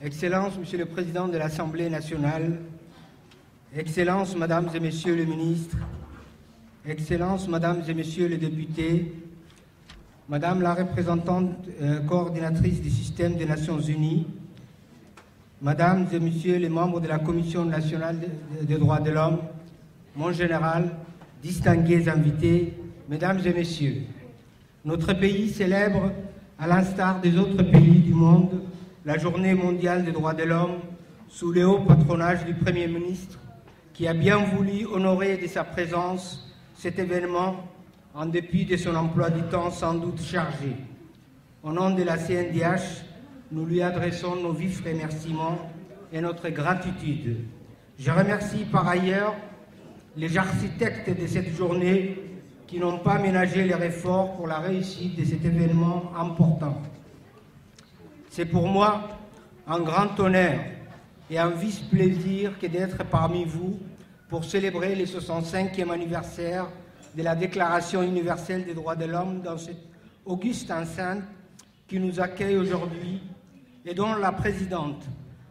Excellences, Monsieur le Président de l'Assemblée nationale, Excellences, Mesdames et Messieurs les ministres, Excellences, Mesdames et Messieurs les députés, Madame la représentante coordinatrice du système des Nations Unies, Mesdames et Messieurs les membres de la Commission nationale des droits de l'homme, mon général, distingués invités, Mesdames et Messieurs, notre pays célèbre, à l'instar des autres pays du monde, la Journée mondiale des droits de l'homme sous le haut patronage du Premier ministre qui a bien voulu honorer de sa présence cet événement en dépit de son emploi du temps sans doute chargé. Au nom de la CNDH, nous lui adressons nos vifs remerciements et notre gratitude. Je remercie par ailleurs les architectes de cette journée qui n'ont pas ménagé leurs efforts pour la réussite de cet événement important. C'est pour moi un grand honneur et un vice-plaisir que d'être parmi vous pour célébrer le 65e anniversaire de la Déclaration universelle des droits de l'homme dans cette auguste enceinte qui nous accueille aujourd'hui et dont la présidente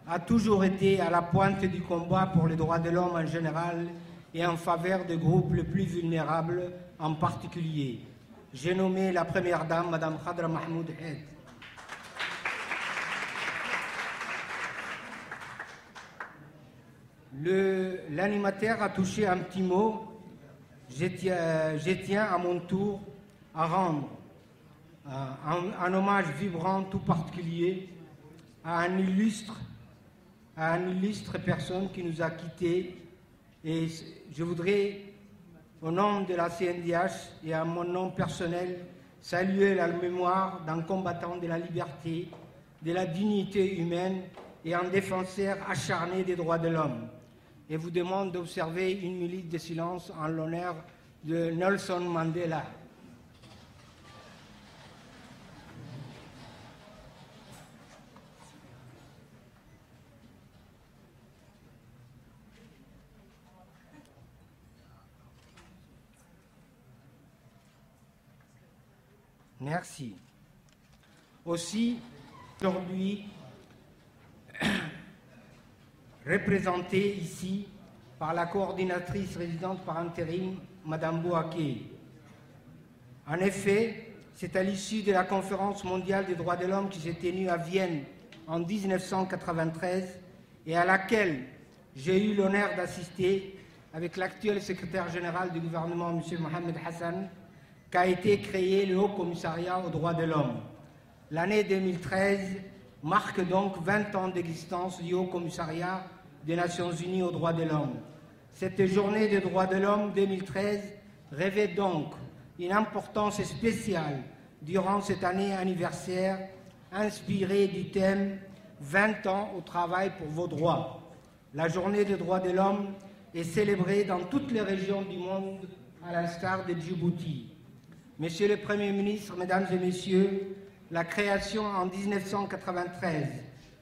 a toujours été à la pointe du combat pour les droits de l'homme en général et en faveur des groupes les plus vulnérables en particulier. J'ai nommé la première dame, Madame Khadra Mahmoud Hed. L'animateur a touché un petit mot. Je tiens à mon tour à rendre un hommage vibrant tout particulier à une illustre personne qui nous a quittés. Et je voudrais, au nom de la CNDH et à mon nom personnel, saluer la mémoire d'un combattant de la liberté, de la dignité humaine et un défenseur acharné des droits de l'homme. Et vous demande d'observer une minute de silence en l'honneur de Nelson Mandela. Merci. Aussi, aujourd'hui, représentée ici par la coordinatrice résidente par intérim, Madame Bouaké. En effet, c'est à l'issue de la conférence mondiale des droits de l'homme qui s'est tenue à Vienne en 1993 et à laquelle j'ai eu l'honneur d'assister avec l'actuel secrétaire général du gouvernement, M. Mohamed Hassan, qu'a été créé le Haut Commissariat aux droits de l'homme. L'année 2013 marque donc 20 ans d'existence du Haut Commissariat des Nations Unies aux droits de l'homme. Cette journée des droits de l'homme 2013 revêt donc une importance spéciale durant cette année anniversaire inspirée du thème « 20 ans au travail pour vos droits ». La journée des droits de l'homme est célébrée dans toutes les régions du monde à l'instar de Djibouti. Monsieur le Premier ministre, Mesdames et Messieurs, la création en 1993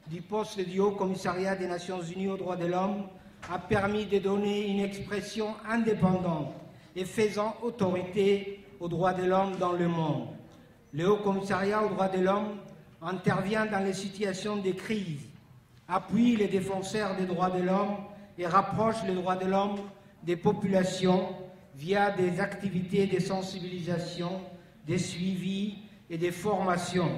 du poste du Haut Commissariat des Nations Unies aux droits de l'homme a permis de donner une expression indépendante et faisant autorité aux droits de l'homme dans le monde. Le Haut Commissariat aux droits de l'homme intervient dans les situations de crise, appuie les défenseurs des droits de l'homme et rapproche les droits de l'homme des populations via des activités de sensibilisation, des suivis et des formations.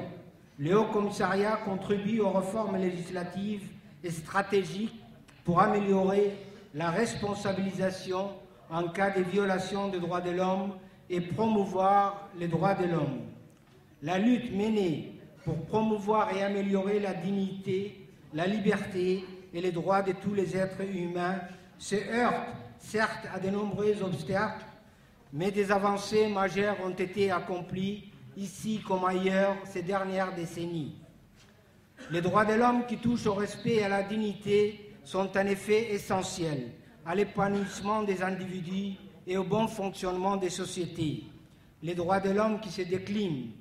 Le Haut Commissariat contribue aux réformes législatives et stratégiques pour améliorer la responsabilisation en cas de violation des droits de l'homme et promouvoir les droits de l'homme. La lutte menée pour promouvoir et améliorer la dignité, la liberté et les droits de tous les êtres humains se heurte certes à de nombreux obstacles, mais des avancées majeures ont été accomplies ici comme ailleurs ces dernières décennies. Les droits de l'homme qui touchent au respect et à la dignité sont en effet essentiels à l'épanouissement des individus et au bon fonctionnement des sociétés. Les droits de l'homme qui se déclinent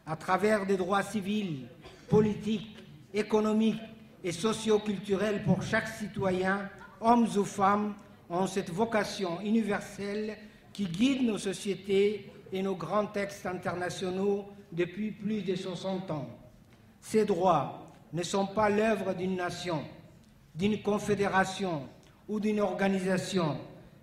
à travers des droits civils, politiques, économiques et socio-culturels pour chaque citoyen, hommes ou femmes, ont cette vocation universelle qui guide nos sociétés et nos grands textes internationaux depuis plus de 60 ans. Ces droits ne sont pas l'œuvre d'une nation, d'une confédération ou d'une organisation,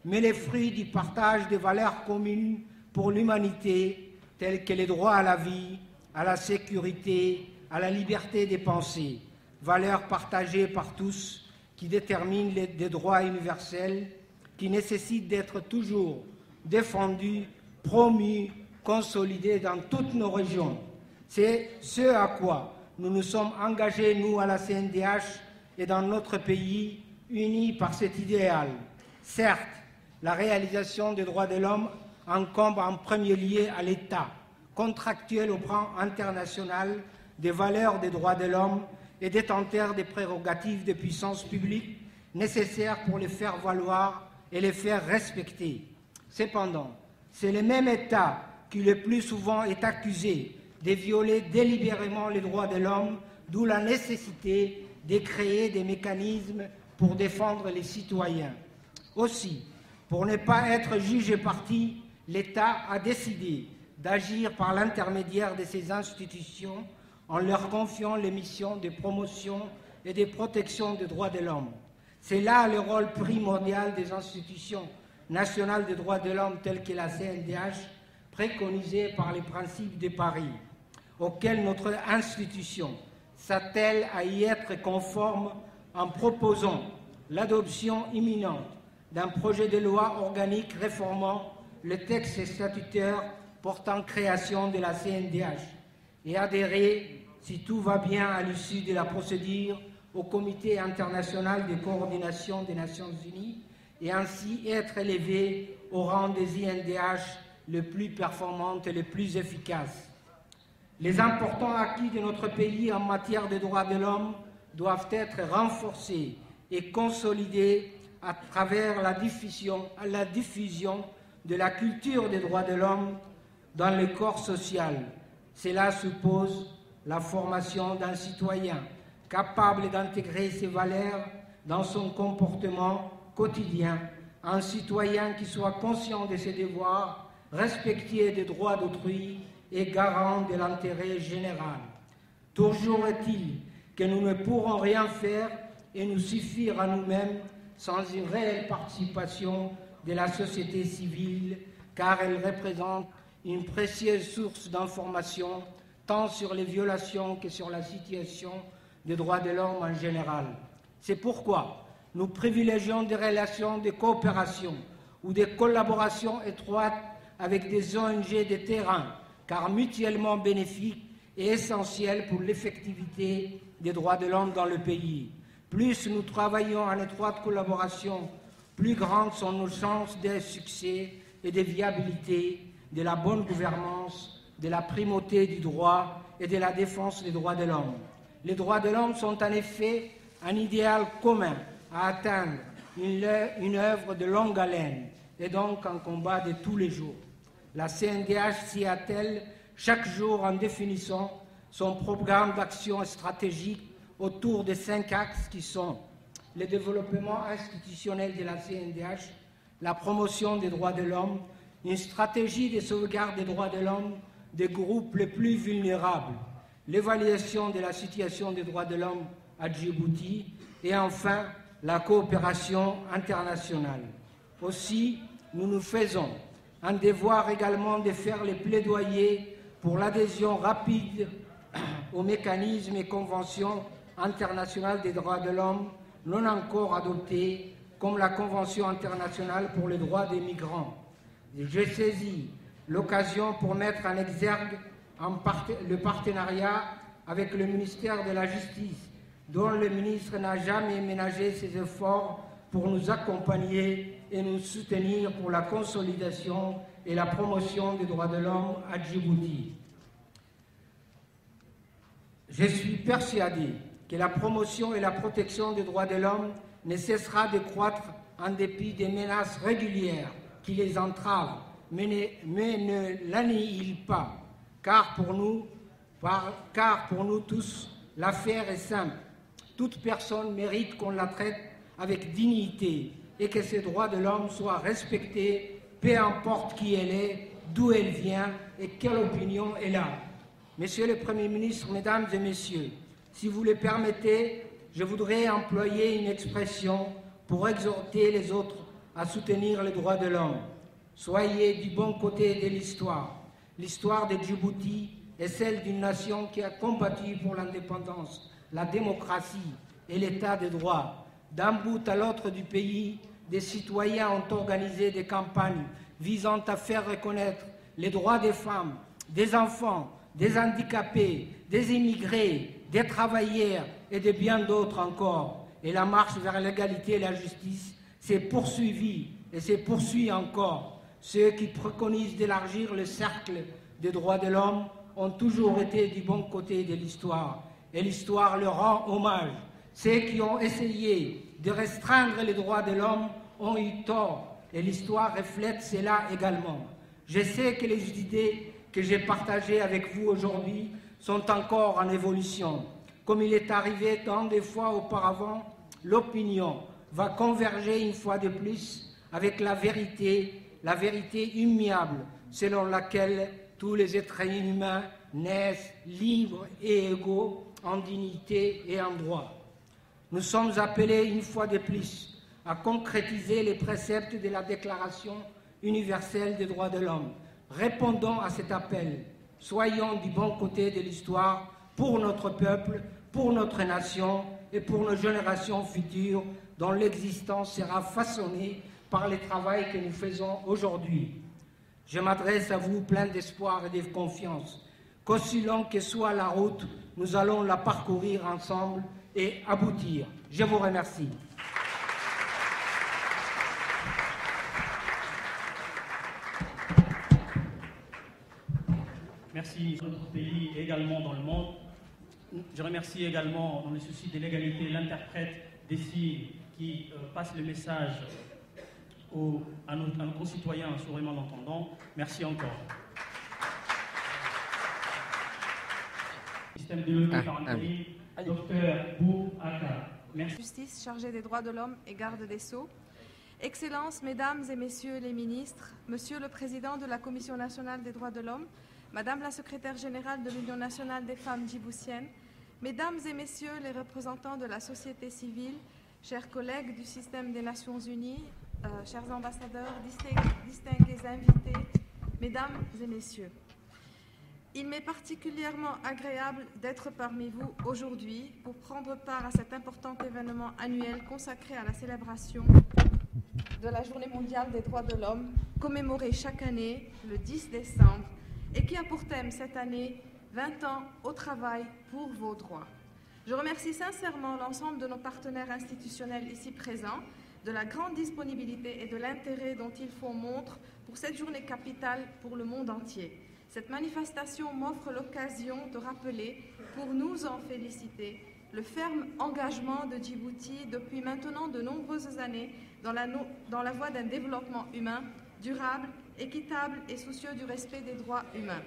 mais les fruits du partage des valeurs communes pour l'humanité, telles que les droits à la vie, à la sécurité, à la liberté des pensées, valeurs partagées par tous qui déterminent des droits universels qui nécessitent d'être toujours défendus, promus, consolidés dans toutes nos régions. C'est ce à quoi nous nous sommes engagés, nous, à la CNDH et dans notre pays, unis par cet idéal. Certes, la réalisation des droits de l'homme incombe en premier lieu à l'État, contractuel au plan international des valeurs des droits de l'homme et détenteur des prérogatives de puissance publique nécessaires pour les faire valoir et les faire respecter. Cependant, c'est le même État qui le plus souvent est accusé de violer délibérément les droits de l'homme, d'où la nécessité de créer des mécanismes pour défendre les citoyens. Aussi, pour ne pas être jugé parti, l'État a décidé d'agir par l'intermédiaire de ces institutions en leur confiant les missions de promotion et de protection des droits de l'homme. C'est là le rôle primordial des institutions nationales des droits de l'homme telles que la CNDH, préconisée par les principes de Paris, auxquels notre institution s'attelle à y être conforme en proposant l'adoption imminente d'un projet de loi organique réformant le texte statutaire portant création de la CNDH et adhérer, si tout va bien à l'issue de la procédure, au Comité international de coordination des Nations Unies et ainsi être élevé au rang des INDH les plus performantes et les plus efficaces. Les importants acquis de notre pays en matière de droits de l'homme doivent être renforcés et consolidés à travers la diffusion de la culture des droits de l'homme dans le corps social. Cela suppose la formation d'un citoyen capable d'intégrer ces valeurs dans son comportement quotidien, un citoyen qui soit conscient de ses devoirs, respectueux des droits d'autrui et garant de l'intérêt général. Toujours est-il que nous ne pourrons rien faire et nous suffire à nous-mêmes sans une réelle participation de la société civile, car elle représente une précieuse source d'information tant sur les violations que sur la situation des droits de l'homme en général. C'est pourquoi nous privilégions des relations de coopération ou des collaborations étroites avec des ONG de terrain, car mutuellement bénéfiques et essentielles pour l'effectivité des droits de l'homme dans le pays. Plus nous travaillons en étroite collaboration, plus grandes sont nos chances de succès et de viabilité, de la bonne gouvernance, de la primauté du droit et de la défense des droits de l'homme. Les droits de l'homme sont en effet un idéal commun à atteindre, une œuvre de longue haleine et donc un combat de tous les jours. La CNDH s'y attelle chaque jour en définissant son programme d'action stratégique autour de 5 axes qui sont le développement institutionnel de la CNDH, la promotion des droits de l'homme, une stratégie de sauvegarde des droits de l'homme des groupes les plus vulnérables, l'évaluation de la situation des droits de l'homme à Djibouti et enfin la coopération internationale. Aussi, nous nous faisons un devoir également de faire les plaidoyers pour l'adhésion rapide aux mécanismes et conventions internationales des droits de l'homme non encore adoptés, comme la Convention internationale pour les droits des migrants. J'ai saisi l'occasion pour mettre en exergue le partenariat avec le ministère de la Justice, dont le ministre n'a jamais ménagé ses efforts pour nous accompagner et nous soutenir pour la consolidation et la promotion des droits de l'homme à Djibouti. Je suis persuadé que la promotion et la protection des droits de l'homme ne cessera de croître en dépit des menaces régulières qui les entravent, mais ne l'annihilent pas, car pour nous tous, l'affaire est simple. Toute personne mérite qu'on la traite avec dignité et que ses droits de l'homme soient respectés, peu importe qui elle est, d'où elle vient et quelle opinion elle a. Monsieur le Premier ministre, Mesdames et Messieurs, Si vous le permettez, je voudrais employer une expression pour exhorter les autres à soutenir les droits de l'homme. Soyez du bon côté de l'histoire. L'histoire de Djibouti est celle d'une nation qui a combattu pour l'indépendance, la démocratie et l'état de droit. D'un bout à l'autre du pays, des citoyens ont organisé des campagnes visant à faire reconnaître les droits des femmes, des enfants, des handicapés, des immigrés, des travailleurs et de bien d'autres encore. Et la marche vers l'égalité et la justice s'est poursuivie et se poursuit encore. Ceux qui préconisent d'élargir le cercle des droits de l'homme ont toujours été du bon côté de l'histoire. Et l'histoire leur rend hommage. Ceux qui ont essayé de restreindre les droits de l'homme ont eu tort. Et l'histoire reflète cela également. Je sais que les idées que j'ai partagées avec vous aujourd'hui sont encore en évolution. Comme il est arrivé tant de fois auparavant, l'opinion va converger une fois de plus avec la vérité immuable selon laquelle tous les êtres humains naissent libres et égaux en dignité et en droit. Nous sommes appelés une fois de plus à concrétiser les préceptes de la Déclaration universelle des droits de l'homme. Répondons à cet appel. Soyons du bon côté de l'histoire pour notre peuple, pour notre nation et pour nos générations futures dont l'existence sera façonnée par le travail que nous faisons aujourd'hui. Je m'adresse à vous plein d'espoir et de confiance. Qu'aussi longue que soit la route, nous allons la parcourir ensemble et aboutir. Je vous remercie. Merci dans notre pays et également dans le monde. Je remercie également, dans le souci de l'égalité, l'interprète des signes qui passe le message à nos concitoyens sourdement l'entendant. Merci encore. Système de l'ONU par intérim, Dr Bouaka. Merci. Justice chargée des droits de l'homme et garde des Sceaux. Excellences, Mesdames et Messieurs les ministres, Monsieur le Président de la Commission nationale des droits de l'homme, Madame la Secrétaire générale de l'Union nationale des femmes djiboutiennes, Mesdames et Messieurs les représentants de la société civile, chers collègues du système des Nations Unies, chers ambassadeurs, distingués invités, Mesdames et Messieurs, il m'est particulièrement agréable d'être parmi vous aujourd'hui pour prendre part à cet important événement annuel consacré à la célébration de la Journée mondiale des droits de l'homme, commémorée chaque année le 10 décembre, et qui a pour thème cette année 20 ans au travail pour vos droits. Je remercie sincèrement l'ensemble de nos partenaires institutionnels ici présents de la grande disponibilité et de l'intérêt dont ils font montre pour cette journée capitale pour le monde entier. Cette manifestation m'offre l'occasion de rappeler, pour nous en féliciter, le ferme engagement de Djibouti depuis maintenant de nombreuses années dans la voie d'un développement humain, durable, équitable et soucieux du respect des droits humains.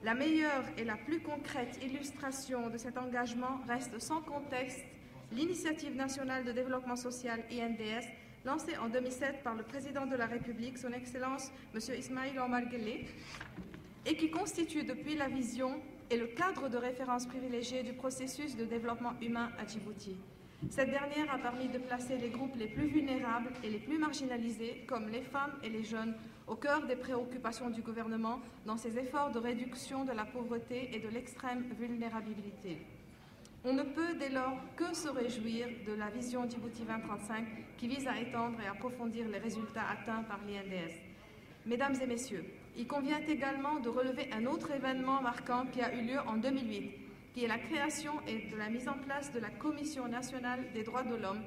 La meilleure et la plus concrète illustration de cet engagement reste sans contexte l'Initiative nationale de développement social INDS, lancée en 2007 par le président de la République, son Excellence M. Ismaïl Omar Guelleh, et qui constitue depuis la vision et le cadre de référence privilégié du processus de développement humain à Djibouti. Cette dernière a permis de placer les groupes les plus vulnérables et les plus marginalisés, comme les femmes et les jeunes, au cœur des préoccupations du gouvernement dans ses efforts de réduction de la pauvreté et de l'extrême vulnérabilité. On ne peut dès lors que se réjouir de la vision Djibouti 2035 qui vise à étendre et approfondir les résultats atteints par l'INDS. Mesdames et messieurs, il convient également de relever un autre événement marquant qui a eu lieu en 2008, qui est la création et de la mise en place de la Commission nationale des droits de l'homme,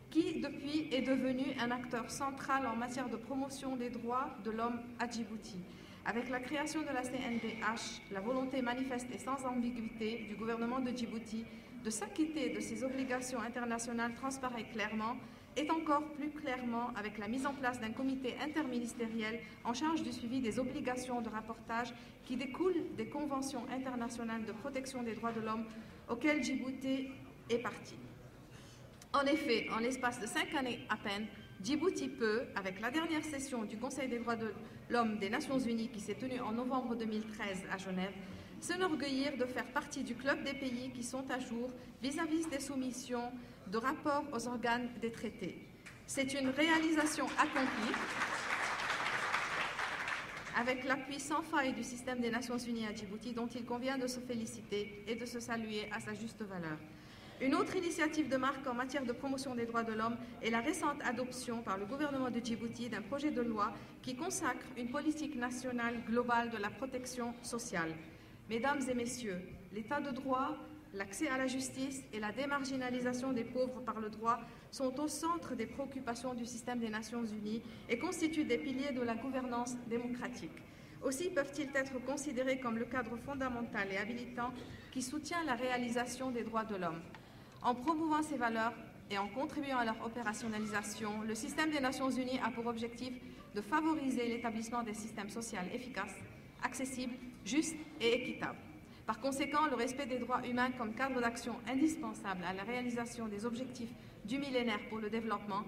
qui depuis est devenue un acteur central en matière de promotion des droits de l'homme à Djibouti. Avec la création de la CNDH, la volonté manifeste et sans ambiguïté du gouvernement de Djibouti de s'acquitter de ses obligations internationales transparaît clairement, et encore plus clairement avec la mise en place d'un comité interministériel en charge du suivi des obligations de rapportage qui découlent des conventions internationales de protection des droits de l'homme auxquelles Djibouti est partie. En effet, en l'espace de 5 années à peine, Djibouti peut, avec la dernière session du Conseil des droits de l'homme des Nations Unies qui s'est tenue en novembre 2013 à Genève, s'enorgueillir de faire partie du club des pays qui sont à jour vis-à-vis des soumissions de rapports aux organes des traités. C'est une réalisation accomplie avec l'appui sans faille du système des Nations Unies à Djibouti, dont il convient de se féliciter et de se saluer à sa juste valeur. Une autre initiative de marque en matière de promotion des droits de l'homme est la récente adoption par le gouvernement de Djibouti d'un projet de loi qui consacre une politique nationale globale de la protection sociale. Mesdames et messieurs, l'état de droit, l'accès à la justice et la démarginalisation des pauvres par le droit sont au centre des préoccupations du système des Nations Unies et constituent des piliers de la gouvernance démocratique. Aussi peuvent-ils être considérés comme le cadre fondamental et habilitant qui soutient la réalisation des droits de l'homme. En promouvant ces valeurs et en contribuant à leur opérationnalisation, le système des Nations Unies a pour objectif de favoriser l'établissement des systèmes sociaux efficaces, accessibles, justes et équitables. Par conséquent, le respect des droits humains comme cadre d'action indispensable à la réalisation des objectifs du millénaire pour le développement,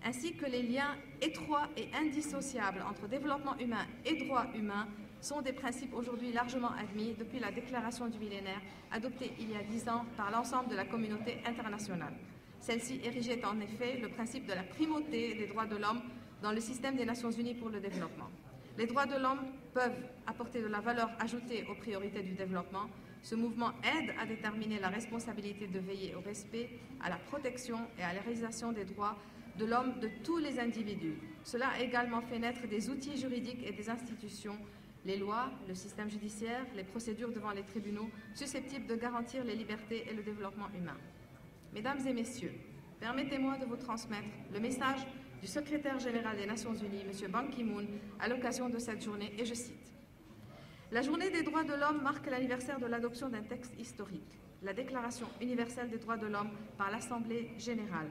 ainsi que les liens étroits et indissociables entre développement humain et droits humains, sont des principes aujourd'hui largement admis depuis la déclaration du millénaire adoptée il y a 10 ans par l'ensemble de la communauté internationale. Celle-ci érigeait en effet le principe de la primauté des droits de l'homme dans le système des Nations Unies pour le développement. Les droits de l'homme peuvent apporter de la valeur ajoutée aux priorités du développement. Ce mouvement aide à déterminer la responsabilité de veiller au respect, à la protection et à la réalisation des droits de l'homme de tous les individus. Cela a également fait naître des outils juridiques et des institutions, les lois, le système judiciaire, les procédures devant les tribunaux, susceptibles de garantir les libertés et le développement humain. Mesdames et messieurs, permettez-moi de vous transmettre le message du secrétaire général des Nations Unies, M. Ban Ki-moon, à l'occasion de cette journée, et je cite. La journée des droits de l'homme marque l'anniversaire de l'adoption d'un texte historique, la Déclaration universelle des droits de l'homme par l'Assemblée générale.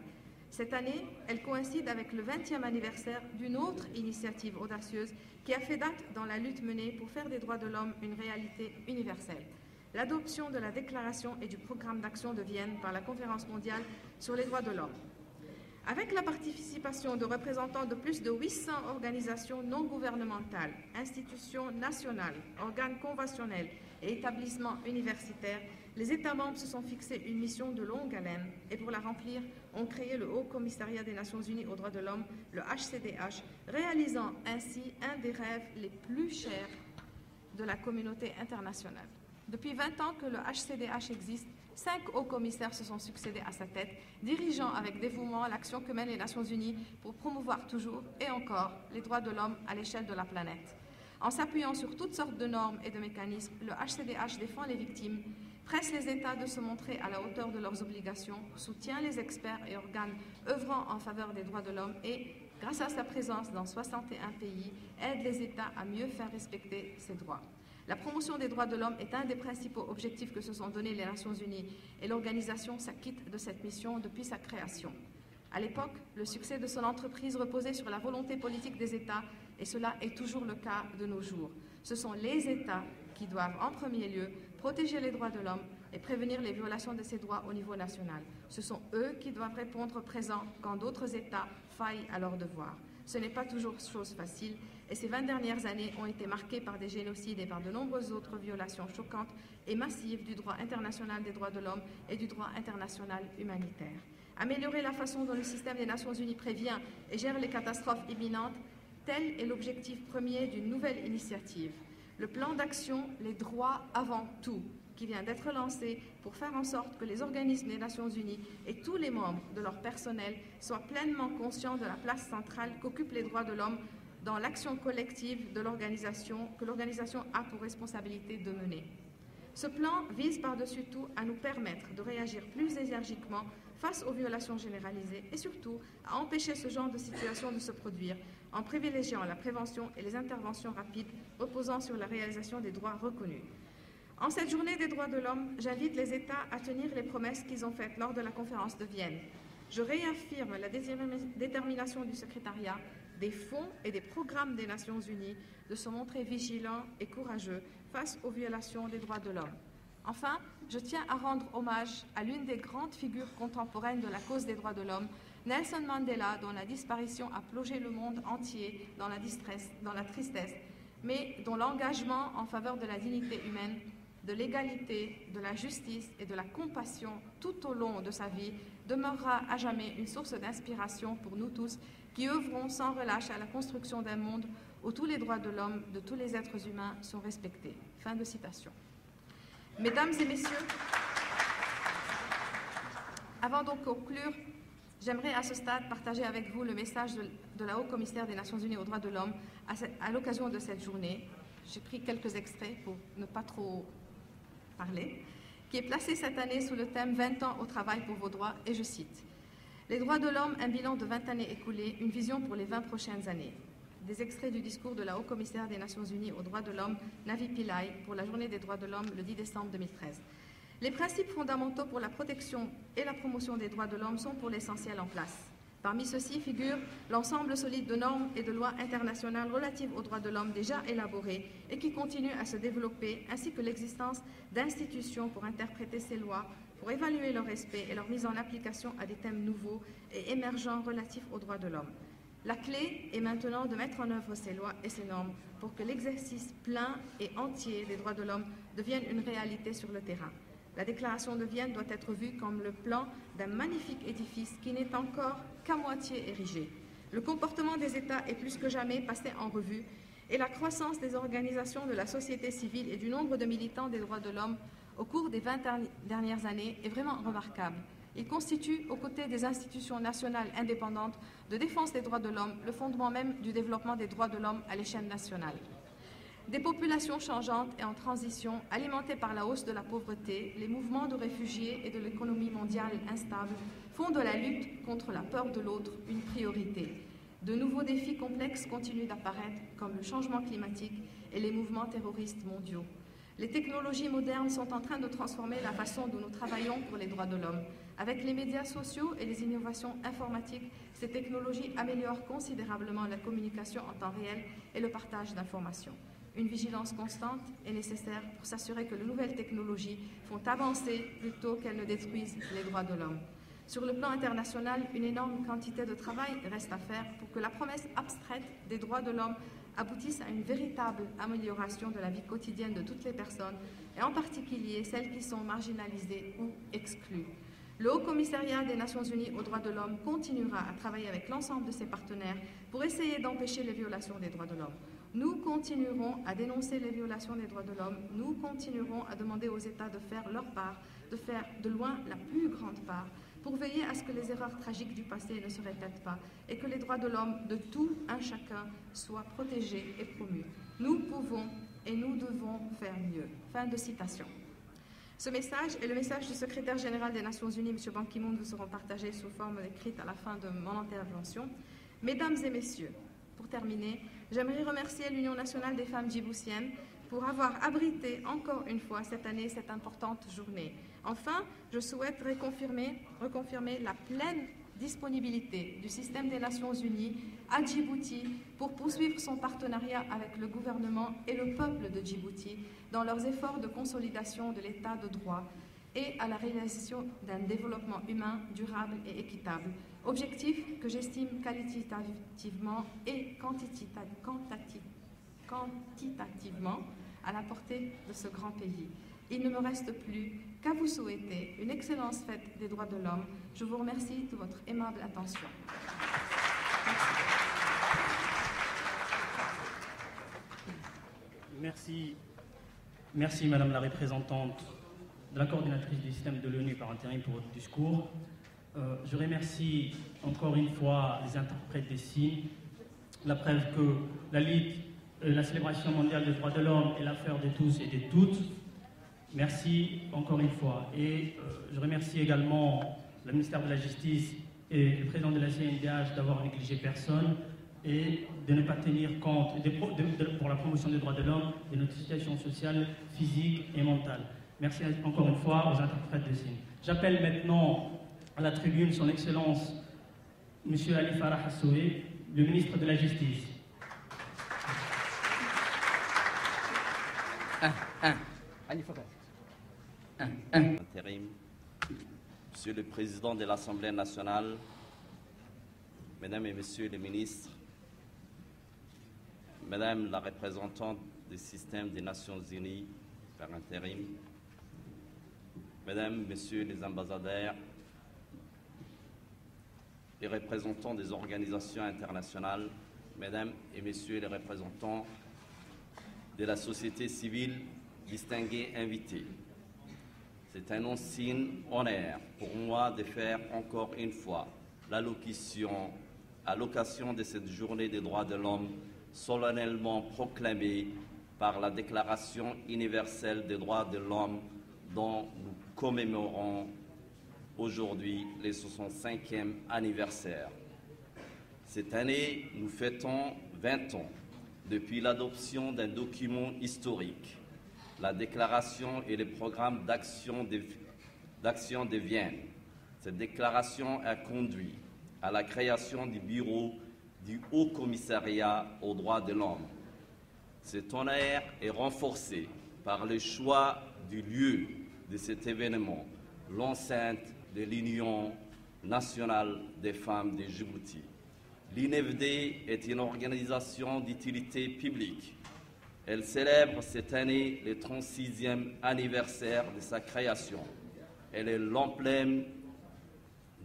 Cette année, elle coïncide avec le 20e anniversaire d'une autre initiative audacieuse qui a fait date dans la lutte menée pour faire des droits de l'homme une réalité universelle. L'adoption de la Déclaration et du programme d'action de Vienne par la Conférence mondiale sur les droits de l'homme. Avec la participation de représentants de plus de 800 organisations non gouvernementales, institutions nationales, organes conventionnels et établissements universitaires, les États membres se sont fixés une mission de longue haleine et pour la remplir, ont créé le Haut Commissariat des Nations Unies aux droits de l'homme, le HCDH, réalisant ainsi un des rêves les plus chers de la communauté internationale. Depuis 20 ans que le HCDH existe, 5 hauts commissaires se sont succédés à sa tête, dirigeant avec dévouement l'action que mènent les Nations Unies pour promouvoir toujours et encore les droits de l'homme à l'échelle de la planète. En s'appuyant sur toutes sortes de normes et de mécanismes, le HCDH défend les victimes, presse les États de se montrer à la hauteur de leurs obligations, soutient les experts et organes œuvrant en faveur des droits de l'homme et, grâce à sa présence dans 61 pays, aide les États à mieux faire respecter ces droits. La promotion des droits de l'homme est un des principaux objectifs que se sont donnés les Nations Unies et l'organisation s'acquitte de cette mission depuis sa création. À l'époque, le succès de son entreprise reposait sur la volonté politique des États et cela est toujours le cas de nos jours. Ce sont les États qui doivent en premier lieu protéger les droits de l'homme et prévenir les violations de ces droits au niveau national. Ce sont eux qui doivent répondre présent quand d'autres États faillent à leurs devoirs. Ce n'est pas toujours chose facile et ces 20 dernières années ont été marquées par des génocides et par de nombreuses autres violations choquantes et massives du droit international des droits de l'homme et du droit international humanitaire. Améliorer la façon dont le système des Nations Unies prévient et gère les catastrophes imminentes, tel est l'objectif premier d'une nouvelle initiative. Le plan d'action « Les droits avant tout » qui vient d'être lancé pour faire en sorte que les organismes des Nations Unies et tous les membres de leur personnel soient pleinement conscients de la place centrale qu'occupent les droits de l'homme dans l'action collective de l'organisation que l'organisation a pour responsabilité de mener. Ce plan vise par-dessus tout à nous permettre de réagir plus énergiquement face aux violations généralisées et surtout à empêcher ce genre de situation de se produire en privilégiant la prévention et les interventions rapides reposant sur la réalisation des droits reconnus. En cette journée des droits de l'homme, j'invite les États à tenir les promesses qu'ils ont faites lors de la conférence de Vienne. Je réaffirme la détermination du secrétariat, des fonds et des programmes des Nations Unies de se montrer vigilants et courageux face aux violations des droits de l'homme. Enfin, je tiens à rendre hommage à l'une des grandes figures contemporaines de la cause des droits de l'homme, Nelson Mandela, dont la disparition a plongé le monde entier dans la tristesse, mais dont l'engagement en faveur de la dignité humaine de l'égalité, de la justice et de la compassion tout au long de sa vie demeurera à jamais une source d'inspiration pour nous tous qui œuvrons sans relâche à la construction d'un monde où tous les droits de l'homme, de tous les êtres humains sont respectés. » Fin de citation. Mesdames et messieurs, avant de conclure, j'aimerais à ce stade partager avec vous le message de la Haut-Commissaire des Nations Unies aux droits de l'homme à l'occasion de cette journée. J'ai pris quelques extraits pour ne pas trop parler, qui est placé cette année sous le thème « 20 ans au travail pour vos droits » et je cite « Les droits de l'homme, un bilan de 20 années écoulées, une vision pour les 20 prochaines années ». Des extraits du discours de la Haut-Commissaire des Nations Unies aux droits de l'homme, Navi Pillay, pour la Journée des droits de l'homme le 10 décembre 2013. Les principes fondamentaux pour la protection et la promotion des droits de l'homme sont pour l'essentiel en place. Parmi ceux-ci figure l'ensemble solide de normes et de lois internationales relatives aux droits de l'homme déjà élaborées et qui continuent à se développer, ainsi que l'existence d'institutions pour interpréter ces lois, pour évaluer leur respect et leur mise en application à des thèmes nouveaux et émergents relatifs aux droits de l'homme. La clé est maintenant de mettre en œuvre ces lois et ces normes pour que l'exercice plein et entier des droits de l'homme devienne une réalité sur le terrain. La déclaration de Vienne doit être vue comme le plan d'un magnifique édifice qui n'est encore qu'à moitié érigé. Le comportement des États est plus que jamais passé en revue et la croissance des organisations de la société civile et du nombre de militants des droits de l'homme au cours des 20 dernières années est vraiment remarquable. Il constitue, aux côtés des institutions nationales indépendantes de défense des droits de l'homme, le fondement même du développement des droits de l'homme à l'échelle nationale. Des populations changeantes et en transition, alimentées par la hausse de la pauvreté, les mouvements de réfugiés et de l'économie mondiale instable, font de la lutte contre la peur de l'autre une priorité. De nouveaux défis complexes continuent d'apparaître, comme le changement climatique et les mouvements terroristes mondiaux. Les technologies modernes sont en train de transformer la façon dont nous travaillons pour les droits de l'homme. Avec les médias sociaux et les innovations informatiques, ces technologies améliorent considérablement la communication en temps réel et le partage d'informations. Une vigilance constante est nécessaire pour s'assurer que les nouvelles technologies font avancer plutôt qu'elles ne détruisent les droits de l'homme. Sur le plan international, une énorme quantité de travail reste à faire pour que la promesse abstraite des droits de l'homme aboutisse à une véritable amélioration de la vie quotidienne de toutes les personnes, et en particulier celles qui sont marginalisées ou exclues. Le Haut-Commissariat des Nations Unies aux droits de l'homme continuera à travailler avec l'ensemble de ses partenaires pour essayer d'empêcher les violations des droits de l'homme. Nous continuerons à dénoncer les violations des droits de l'homme, nous continuerons à demander aux États de faire leur part, de faire de loin la plus grande part, pour veiller à ce que les erreurs tragiques du passé ne se répètent pas et que les droits de l'homme de tout un chacun soient protégés et promus. Nous pouvons et nous devons faire mieux. Fin de citation. Ce message et le message du secrétaire général des Nations Unies, M. Ban Ki-moon, vous seront partagés sous forme écrite à la fin de mon intervention. Mesdames et messieurs, pour terminer, j'aimerais remercier l'Union nationale des femmes djiboutiennes pour avoir abrité encore une fois cette année cette importante journée. Enfin, je souhaite reconfirmer la pleine disponibilité du système des Nations Unies à Djibouti pour poursuivre son partenariat avec le gouvernement et le peuple de Djibouti dans leurs efforts de consolidation de l'état de droit et à la réalisation d'un développement humain durable et équitable, objectif que j'estime qualitativement et quantitativement à la portée de ce grand pays. Il ne me reste plus qu'à vous souhaiter une excellente fête des droits de l'homme. Je vous remercie de votre aimable attention. Merci Madame la représentante de la coordinatrice du système de l'ONU par intérim pour votre discours. Je remercie encore une fois les interprètes des signes, la preuve que la célébration mondiale des droits de l'homme est l'affaire de tous et de toutes. Merci encore une fois. Et je remercie également le ministère de la Justice et le président de la CNDH d'avoir négligé personne et de ne pas tenir compte pour la promotion des droits de l'homme de notre situation sociale, physique et mentale. Merci encore une fois aux interprètes de signes. J'appelle maintenant à la tribune son Excellence M. Ali Farah Hassoué, le ministre de la Justice. Intérim, Monsieur le Président de l'Assemblée nationale, Mesdames et Messieurs les ministres, Madame la représentante du système des Nations Unies par intérim, Mesdames, Messieurs les ambassadeurs, les représentants des organisations internationales, Mesdames et Messieurs les représentants de la société civile, distingués invités. C'est un insigne honneur pour moi de faire encore une fois l'allocution à l'occasion de cette journée des droits de l'homme solennellement proclamée par la Déclaration universelle des droits de l'homme dont nous commémorons aujourd'hui le 65e anniversaire. Cette année, nous fêtons 20 ans depuis l'adoption d'un document historique, la Déclaration et le programme d'action de Vienne. Cette déclaration a conduit à la création du bureau du Haut Commissariat aux droits de l'homme. Cet honneur est renforcé par le choix du lieu de cet événement, l'enceinte de l'Union nationale des femmes de Djibouti. L'INFD est une organisation d'utilité publique. Elle célèbre cette année le 36e anniversaire de sa création. Elle est l'emblème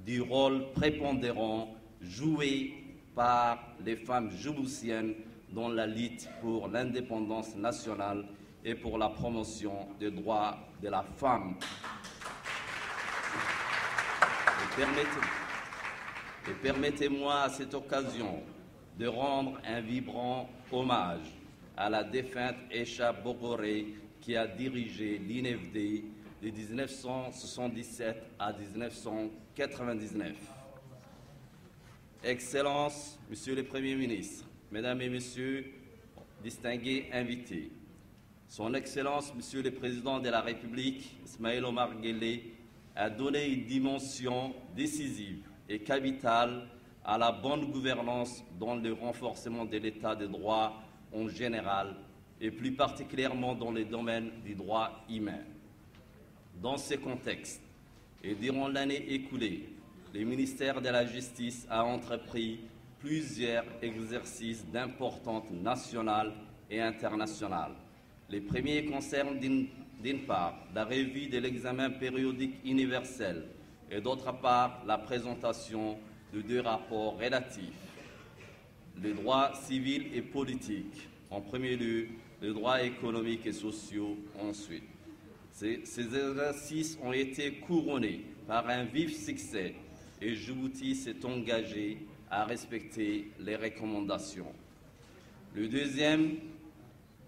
du rôle prépondérant joué par les femmes djiboutiennes dans la lutte pour l'indépendance nationale et pour la promotion des droits de la femme. Et permettez-moi à cette occasion de rendre un vibrant hommage à la défunte Aïcha Bogoré qui a dirigé l'INFD de 1977 à 1999. Excellences, Monsieur le Premier ministre, Mesdames et Messieurs, distingués invités, Son Excellence, Monsieur le Président de la République, Ismaël Omar Guelleh, a donné une dimension décisive et capitale à la bonne gouvernance dans le renforcement de l'état de droit en général et plus particulièrement dans le domaine du droit humain. Dans ce contexte, et durant l'année écoulée, le ministère de la Justice a entrepris plusieurs exercices d'importance nationale et internationale. Les premiers concernent d'une part la revue de l'examen périodique universel et d'autre part la présentation de 2 rapports relatifs. Les droits civils et politiques, en premier lieu, les droits économiques et sociaux ensuite. Ces exercices ont été couronnés par un vif succès et Djibouti s'est engagé à respecter les recommandations. Le deuxième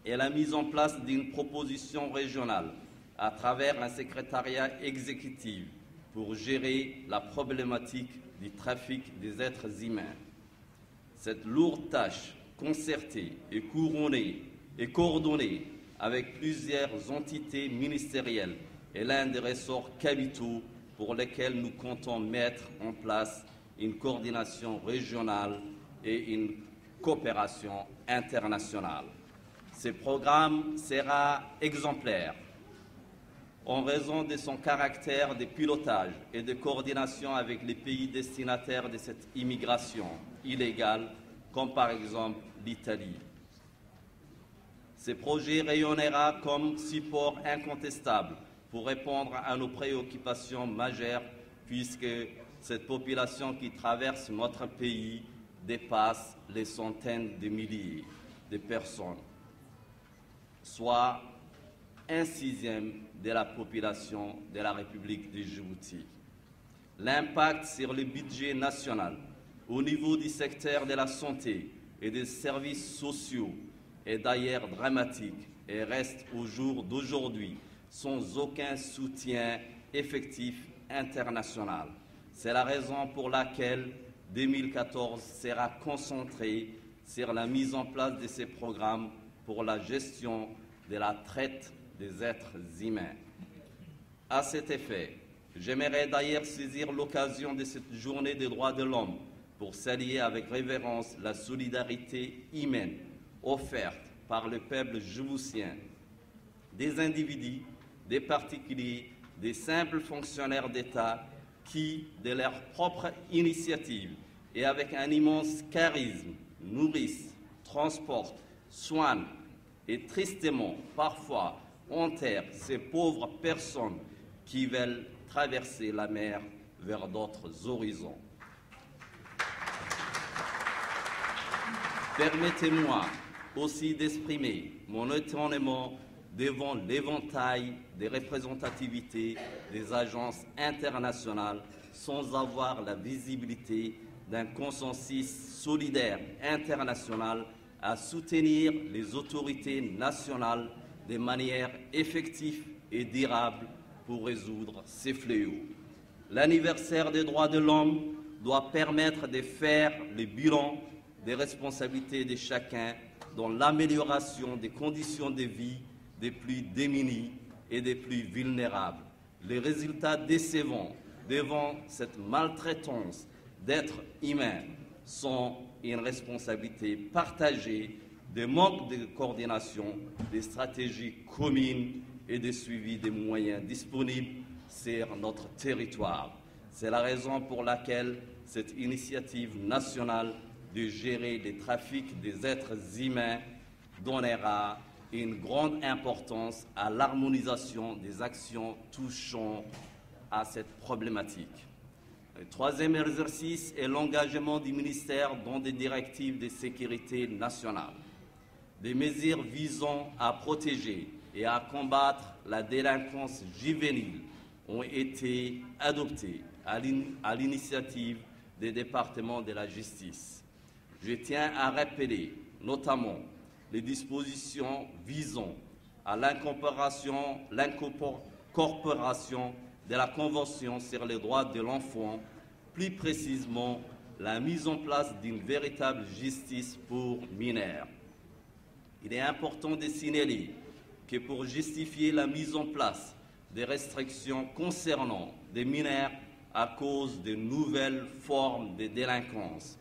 est la mise en place d'une proposition régionale à travers un secrétariat exécutif pour gérer la problématique du trafic des êtres humains. Cette lourde tâche concertée et coordonnée avec plusieurs entités ministérielles est l'un des ressorts capitaux pour lesquels nous comptons mettre en place une coordination régionale et une coopération internationale. Ce programme sera exemplaire en raison de son caractère de pilotage et de coordination avec les pays destinataires de cette immigration illégale, comme par exemple l'Italie. Ce projet rayonnera comme support incontestable pour répondre à nos préoccupations majeures, puisque cette population qui traverse notre pays dépasse les centaines de milliers de personnes, soit 1/6 de la population de la République de Djibouti. L'impact sur le budget national au niveau du secteur de la santé et des services sociaux est d'ailleurs dramatique et reste au jour d'aujourd'hui sans aucun soutien effectif international. C'est la raison pour laquelle 2014 sera concentré sur la mise en place de ces programmes pour la gestion de la traite des êtres humains. À cet effet, j'aimerais d'ailleurs saisir l'occasion de cette journée des droits de l'homme pour saluer avec révérence la solidarité humaine offerte par le peuple djiboutien, des individus, des particuliers, des simples fonctionnaires d'État qui, de leur propre initiative et avec un immense charisme, nourrissent, transportent, soignent et tristement, parfois, enterre ces pauvres personnes qui veulent traverser la mer vers d'autres horizons. Permettez-moi aussi d'exprimer mon étonnement devant l'éventail des représentativités des agences internationales sans avoir la visibilité d'un consensus solidaire international à soutenir les autorités nationales de manière effective et durable pour résoudre ces fléaux. L'anniversaire des droits de l'homme doit permettre de faire le bilan des responsabilités de chacun dans l'amélioration des conditions de vie des plus démunis et des plus vulnérables. Les résultats décevants devant cette maltraitance d'êtres humains sont une responsabilité partagée, des manques de coordination, des stratégies communes et de suivi des moyens disponibles sur notre territoire. C'est la raison pour laquelle cette initiative nationale de gérer les trafics des êtres humains donnera une grande importance à l'harmonisation des actions touchant à cette problématique. Le troisième exercice est l'engagement du ministère dans des directives de sécurité nationale. Des mesures visant à protéger et à combattre la délinquance juvénile ont été adoptées à l'initiative des départements de la justice. Je tiens à rappeler notamment les dispositions visant à l'incorporation de la Convention sur les droits de l'enfant, plus précisément la mise en place d'une véritable justice pour mineurs. Il est important de signaler que pour justifier la mise en place des restrictions concernant des mineurs à cause de nouvelles formes de délinquance,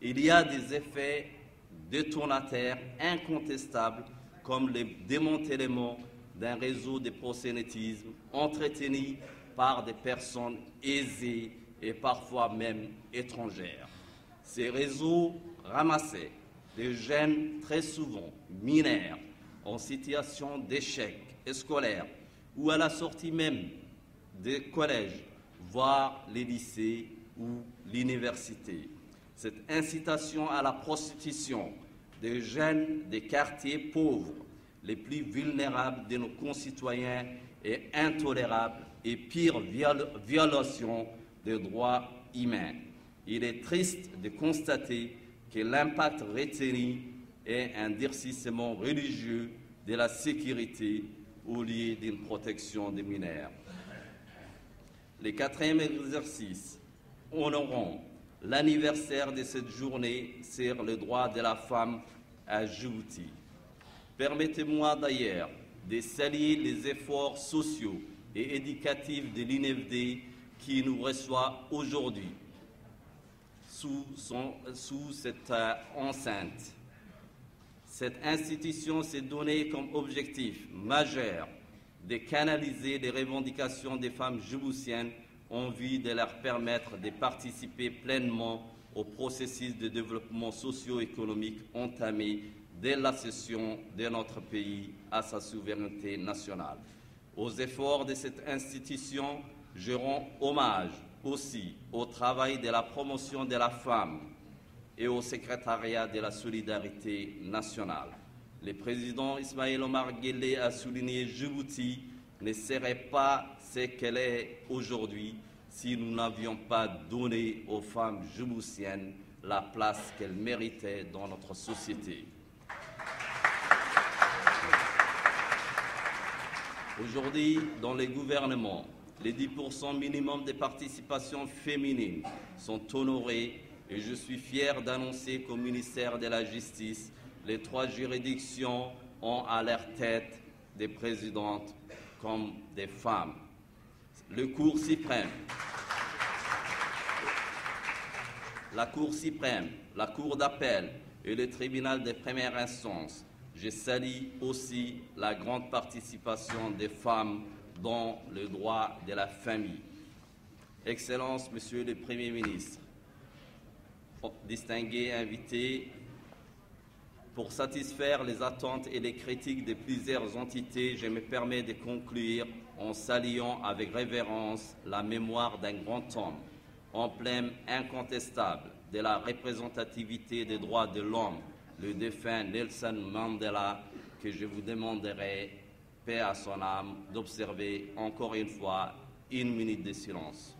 il y a des effets détonateurs incontestables comme le démantèlement d'un réseau de proxénétisme entretenu par des personnes aisées et parfois même étrangères. Ces réseaux ramassaient des jeunes très souvent mineurs en situation d'échec scolaire ou à la sortie même des collèges, voire les lycées ou l'université. Cette incitation à la prostitution des jeunes des quartiers pauvres, les plus vulnérables de nos concitoyens, est intolérable et pire violation des droits humains. Il est triste de constater que l'impact retenu est un durcissement religieux de la sécurité au lieu d'une protection des mineurs. Le quatrième exercice, honorant l'anniversaire de cette journée sur le droit de la femme à Djibouti. Permettez-moi d'ailleurs de saluer les efforts sociaux et éducatifs de l'INFD qui nous reçoit aujourd'hui sous cette enceinte. Cette institution s'est donnée comme objectif majeur de canaliser les revendications des femmes djiboutiennes en vue de leur permettre de participer pleinement au processus de développement socio-économique entamé dès l'accession de notre pays à sa souveraineté nationale. Aux efforts de cette institution, je rends hommage aussi au travail de la promotion de la femme et au secrétariat de la solidarité nationale. Le président Ismaël Omar Guelleh a souligné que Djibouti ne serait pas ce qu'elle est aujourd'hui si nous n'avions pas donné aux femmes djiboutiennes la place qu'elles méritaient dans notre société. Aujourd'hui, dans les gouvernements, les 10% minimum de participation féminine sont honorés et je suis fier d'annoncer qu'au ministère de la Justice, les 3 juridictions ont à leur tête des présidentes comme des femmes. Le Cour suprême, la Cour suprême, la Cour d'appel et le tribunal de première instance. Je salue aussi la grande participation des femmes dans le droit de la famille. Excellences, Monsieur le Premier ministre, distingués invités, Pour satisfaire les attentes et les critiques de plusieurs entités, je me permets de conclure en saluant avec révérence la mémoire d'un grand homme, emblème incontestable de la représentativité des droits de l'homme, le défunt Nelson Mandela, que je vous demanderai, paix à son âme, d'observer encore une fois 1 minute de silence.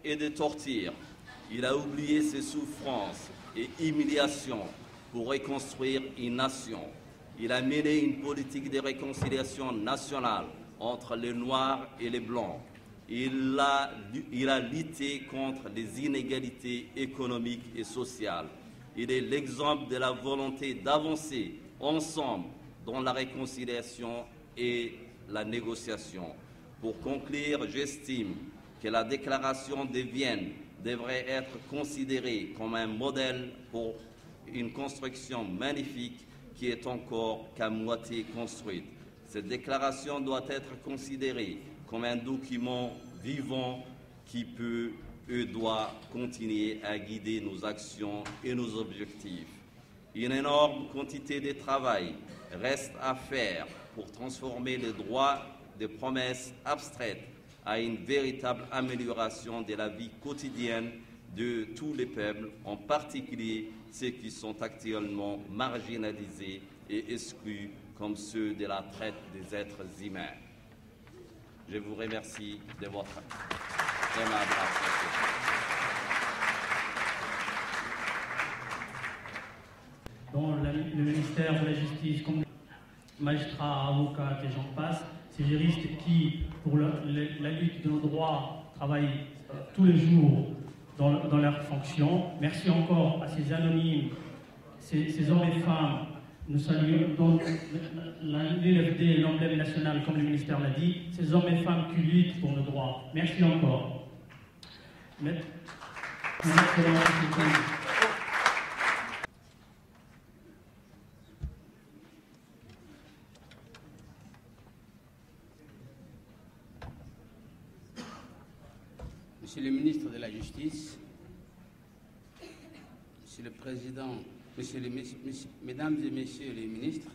Et de torture. Il a oublié ses souffrances et humiliations pour reconstruire une nation. Il a mené une politique de réconciliation nationale entre les Noirs et les Blancs. Il a lutté contre les inégalités économiques et sociales. Il est l'exemple de la volonté d'avancer ensemble dans la réconciliation et la négociation. Pour conclure, j'estime que la déclaration de Vienne devrait être considérée comme un modèle pour une construction magnifique qui est encore qu'à moitié construite. Cette déclaration doit être considérée comme un document vivant qui peut et doit continuer à guider nos actions et nos objectifs. Une énorme quantité de travail reste à faire pour transformer les droits des promesses abstraites à une véritable amélioration de la vie quotidienne de tous les peuples, en particulier ceux qui sont actuellement marginalisés et exclus, comme ceux de la traite des êtres humains. Je vous remercie de votre aimable attention. Dans le ministère de la Justice, comme magistrats, avocats et j'en passe, ces juristes qui, pour la lutte de nos droits, travaillent tous les jours dans leurs fonctions. Merci encore à ces anonymes, ces hommes et femmes. Nous saluons donc l'UNFD, l'emblème national, comme le ministère l'a dit, ces hommes et femmes qui luttent pour nos droits. Merci encore. Monsieur le ministre de la Justice, Monsieur le Président, Mesdames et Messieurs les ministres,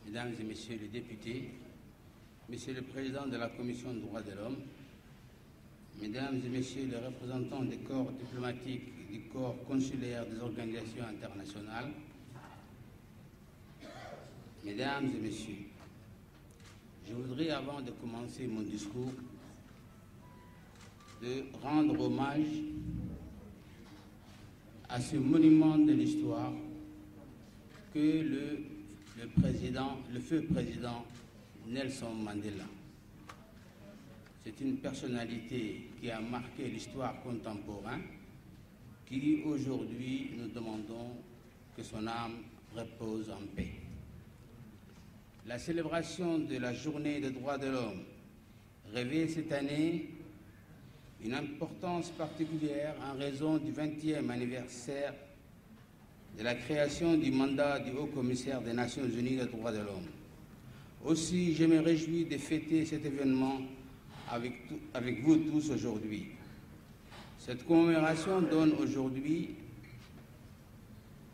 Mesdames et Messieurs les députés, Monsieur le Président de la Commission des droits de l'homme, Mesdames et Messieurs les représentants des corps diplomatiques et du corps consulaire des organisations internationales, Mesdames et Messieurs, je voudrais, avant de commencer mon discours, de rendre hommage à ce monument de l'histoire que le feu président Nelson Mandela. C'est une personnalité qui a marqué l'histoire contemporaine, qui aujourd'hui nous demandons que son âme repose en paix. La célébration de la Journée des droits de l'homme revêt cette année une importance particulière en raison du 20e anniversaire de la création du mandat du Haut-Commissaire des Nations Unies des droits de l'homme. Aussi, je me réjouis de fêter cet événement avec vous tous aujourd'hui. Cette commémoration donne aujourd'hui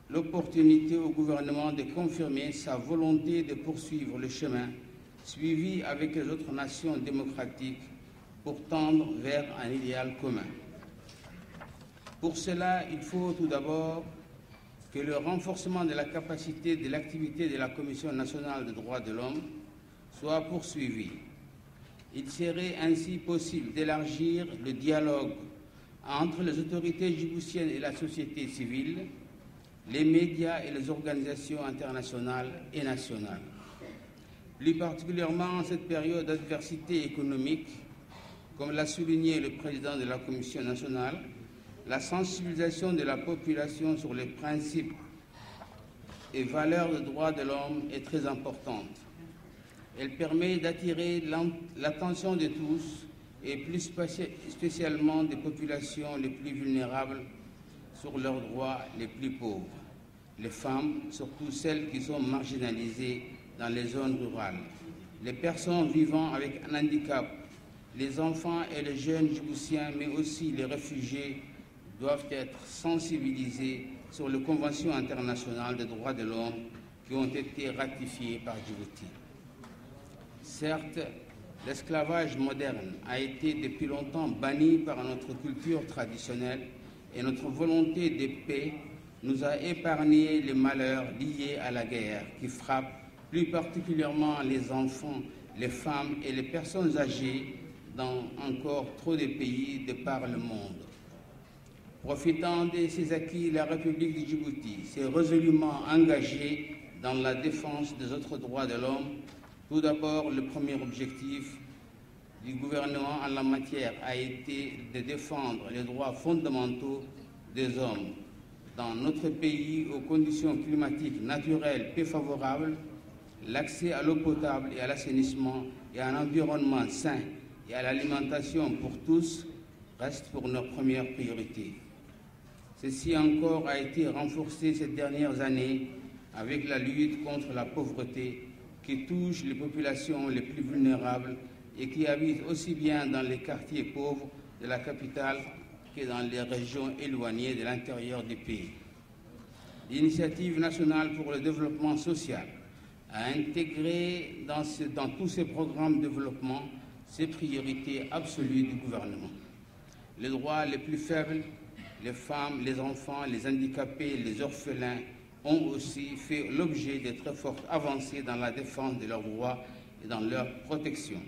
l'opportunité au gouvernement de confirmer sa volonté de poursuivre le chemin suivi avec les autres nations démocratiques pour tendre vers un idéal commun. Pour cela, il faut tout d'abord que le renforcement de la capacité de l'activité de la Commission nationale des droits de l'homme soit poursuivi. Il serait ainsi possible d'élargir le dialogue entre les autorités djiboutiennes et la société civile, les médias et les organisations internationales et nationales. Plus particulièrement en cette période d'adversité économique, comme l'a souligné le président de la Commission nationale, la sensibilisation de la population sur les principes et valeurs des droits de l'homme est très importante. Elle permet d'attirer l'attention de tous et plus spécialement des populations les plus vulnérables sur leurs droits les plus pauvres, les femmes, surtout celles qui sont marginalisées dans les zones rurales, les personnes vivant avec un handicap, les enfants et les jeunes djiboutiens, mais aussi les réfugiés, doivent être sensibilisés sur les conventions internationales des droits de l'homme qui ont été ratifiées par Djibouti. Certes, l'esclavage moderne a été depuis longtemps banni par notre culture traditionnelle et notre volonté de paix nous a épargné les malheurs liés à la guerre qui frappent plus particulièrement les enfants, les femmes et les personnes âgées dans encore trop de pays de par le monde. Profitant de ces acquis, la République de Djibouti s'est résolument engagée dans la défense des autres droits de l'homme. Tout d'abord, le premier objectif du gouvernement en la matière a été de défendre les droits fondamentaux des hommes dans notre pays aux conditions climatiques naturelles peu favorables, l'accès à l'eau potable et à l'assainissement et à un environnement sain et à l'alimentation pour tous reste pour nos premières priorités. Ceci encore a été renforcé ces dernières années avec la lutte contre la pauvreté qui touche les populations les plus vulnérables et qui habitent aussi bien dans les quartiers pauvres de la capitale que dans les régions éloignées de l'intérieur du pays. L'Initiative nationale pour le développement social a intégré dans tous ses programmes de développement ces priorités absolues du gouvernement. Les droits les plus faibles, les femmes, les enfants, les handicapés, les orphelins ont aussi fait l'objet de très fortes avancées dans la défense de leurs droits et dans leur protection.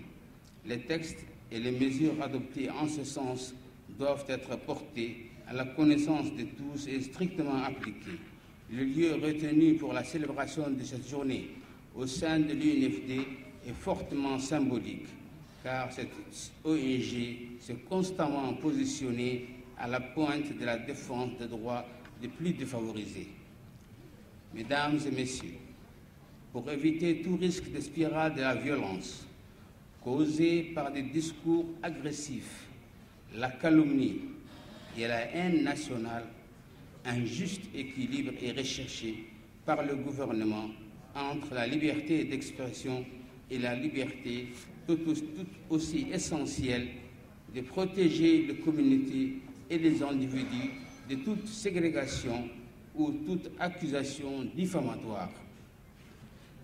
Les textes et les mesures adoptées en ce sens doivent être portés à la connaissance de tous et strictement appliqués. Le lieu retenu pour la célébration de cette journée au sein de l'UNFD est fortement symbolique, car cette ONG s'est constamment positionnée à la pointe de la défense des droits des plus défavorisés. Mesdames et messieurs, pour éviter tout risque de spirale de la violence causée par des discours agressifs, la calomnie et la haine nationale, un juste équilibre est recherché par le gouvernement entre la liberté d'expression et la liberté tout aussi essentielle de protéger les communautés et les individus de toute ségrégation ou toute accusation diffamatoire.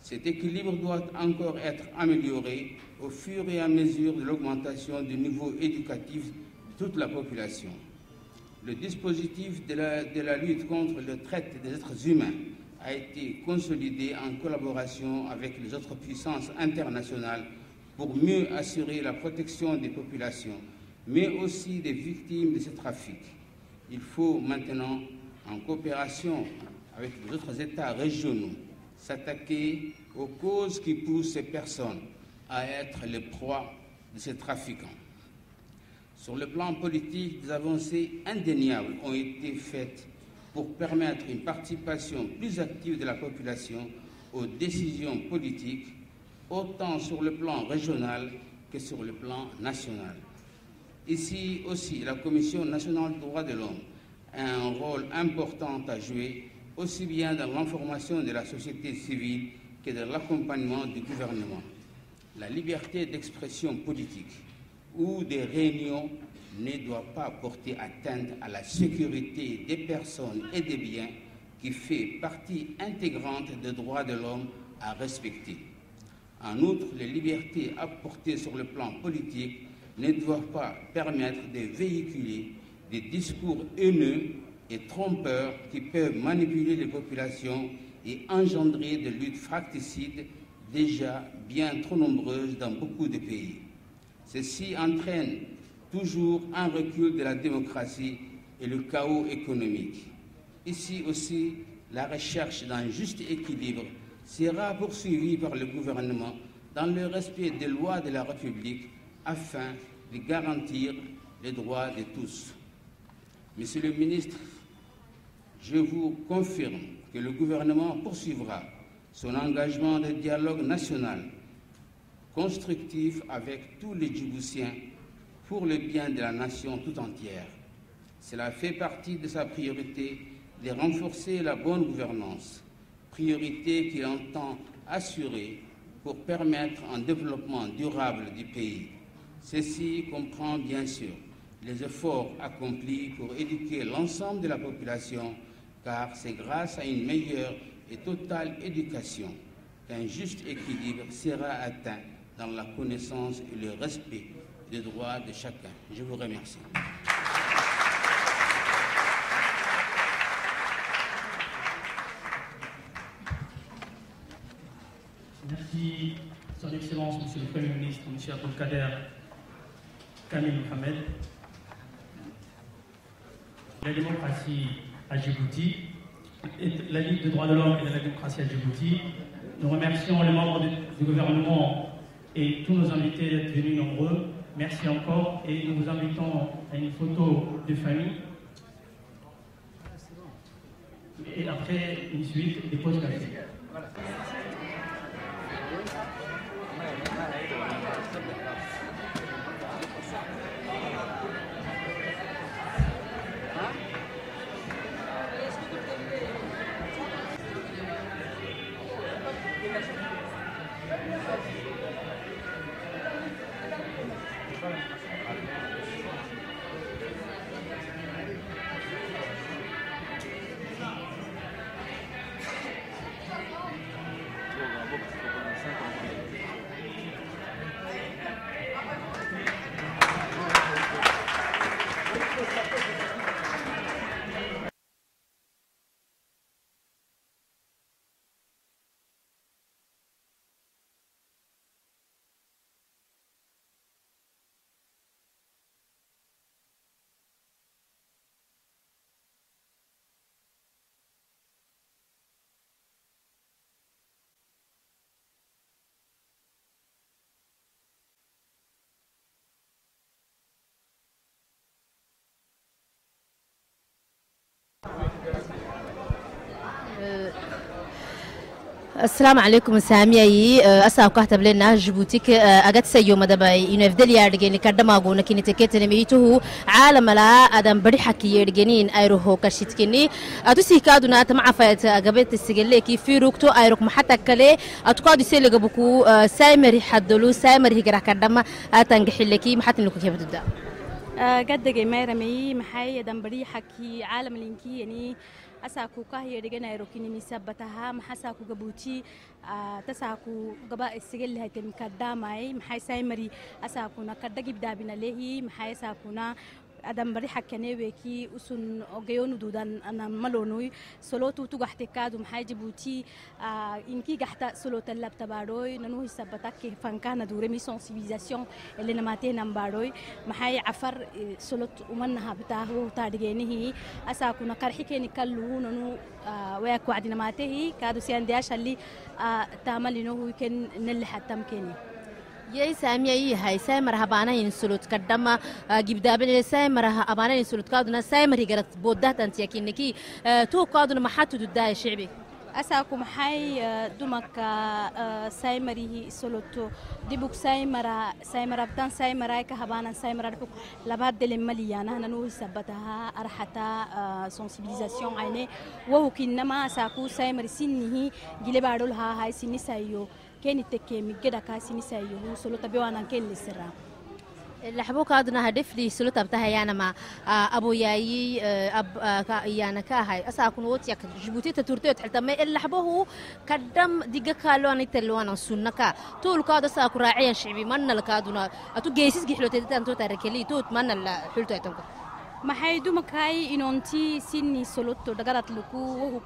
Cet équilibre doit encore être amélioré au fur et à mesure de l'augmentation du niveau éducatif de toute la population. Le dispositif de la lutte contre le traite des êtres humains a été consolidé en collaboration avec les autres puissances internationales pour mieux assurer la protection des populations, mais aussi des victimes de ces trafics. Il faut maintenant, en coopération avec les autres États régionaux, s'attaquer aux causes qui poussent ces personnes à être les proies de ces trafiquants. Sur le plan politique, des avancées indéniables ont été faites pour permettre une participation plus active de la population aux décisions politiques, autant sur le plan régional que sur le plan national. Ici aussi, la Commission nationale des droits de l'homme a un rôle important à jouer, aussi bien dans l'information de la société civile que dans l'accompagnement du gouvernement. La liberté d'expression politique ou des réunions ne doit pas porter atteinte à la sécurité des personnes et des biens qui fait partie intégrante des droits de l'homme à respecter. En outre, les libertés apportées sur le plan politique ne doivent pas permettre de véhiculer des discours haineux et trompeurs qui peuvent manipuler les populations et engendrer des luttes fratricides déjà bien trop nombreuses dans beaucoup de pays. Ceci entraîne toujours un recul de la démocratie et le chaos économique. Ici aussi, la recherche d'un juste équilibre sera poursuivie par le gouvernement dans le respect des lois de la République afin de garantir les droits de tous. Monsieur le ministre, je vous confirme que le gouvernement poursuivra son engagement de dialogue national constructif avec tous les Djiboutiens pour le bien de la nation tout entière. Cela fait partie de sa priorité de renforcer la bonne gouvernance, priorité qu'il entend assurer pour permettre un développement durable du pays. Ceci comprend bien sûr les efforts accomplis pour éduquer l'ensemble de la population, car c'est grâce à une meilleure et totale éducation qu'un juste équilibre sera atteint dans la connaissance et le respect des droits de chacun. Je vous remercie. Merci, Son Excellence, Monsieur le Premier ministre, Monsieur Abdelkader Kamil Mohamed. La démocratie à Djibouti, la Ligue des droits de l'homme et de la démocratie à Djibouti. Nous remercions les membres du gouvernement et tous nos invités d'être venus nombreux. Merci encore et nous vous invitons à une photo de famille. Et après une suite des pauses café. السلام عليكم سامي أسا كهتب لنا جيبوتيك أجت سيوم مدبي ينفدل يارجيني كدما قونا كني تكتني ميته عالم لا أدم بدي حكي يارجينين أيروه كشتكني أتوسي كادونا تمع فات أجابت السجلة كيف في ركتو أيروك محتى كله أتقاد يسيل جبكو سامري حدلو سامري هجرة كدما أتنجح لكي محتى نلوك كيف تبدأ قد جماعة مي محي أدم بدي حكي عالم لينكي يعني أساكو كاهي رجعنا يروكيني مسبتها محساكو جبوتي تساكو جباء السجل هاي تمكداماي محي سايمري أساكو نكدق يبدأ بنا لهي محي ساكونا أدم بري حكني وكي أسون أجيون دودان أنا ملونوي سلوتو تجحت كادو محي جبوتي إنكي جحت سلوت اللب تباروي ننوه سبتك فانكان دوري مي سنسيبيزاسيون اللي نماتين نمباروي محي عفر سلوت ومنها بتاعه وتارجينه هي أساكونا كرحي كني كلو ننو وياك وعد نماته كادو سياندياش اللي تعمل إنه يمكن نلي حتى مكاني يا سامي هاي سامر هبانا ينسلوت كدما جبدا بين سامر هبانا ينسلوت كادونا سامر هي بودات أنت يكينكي تو كادونا ما حد تدعي شعبي أساكم محي دمك سايمري سلوتو دبوك سايمرا بتان سايمرا كهبانا سايمرا دبوك لبعض المليانة ننوه سبتها أرحتا سنسيبيزاسيون عيني وهو كنما أساكو سايمري سنه جلبارو لها هاي سني سايو كان تكمل كده كاسي نسايو سلوت بيوانا كل السرا لحبوك هذا هدف لي سلوت بتاعها يعني ما أبو ياي يعني كهاي أساكون وتيك جبوتي تطورتي حتى ما اللحبوه كدم دقة كالوان يتلوان السنة كا طول كذا ساكو راعي شعبي من الكادونا أتو جيسيس جحلوتي تانتو تركلي توت من الحلتو يتنكو maxay dumakay inonti sinni soloto dagarat luku wo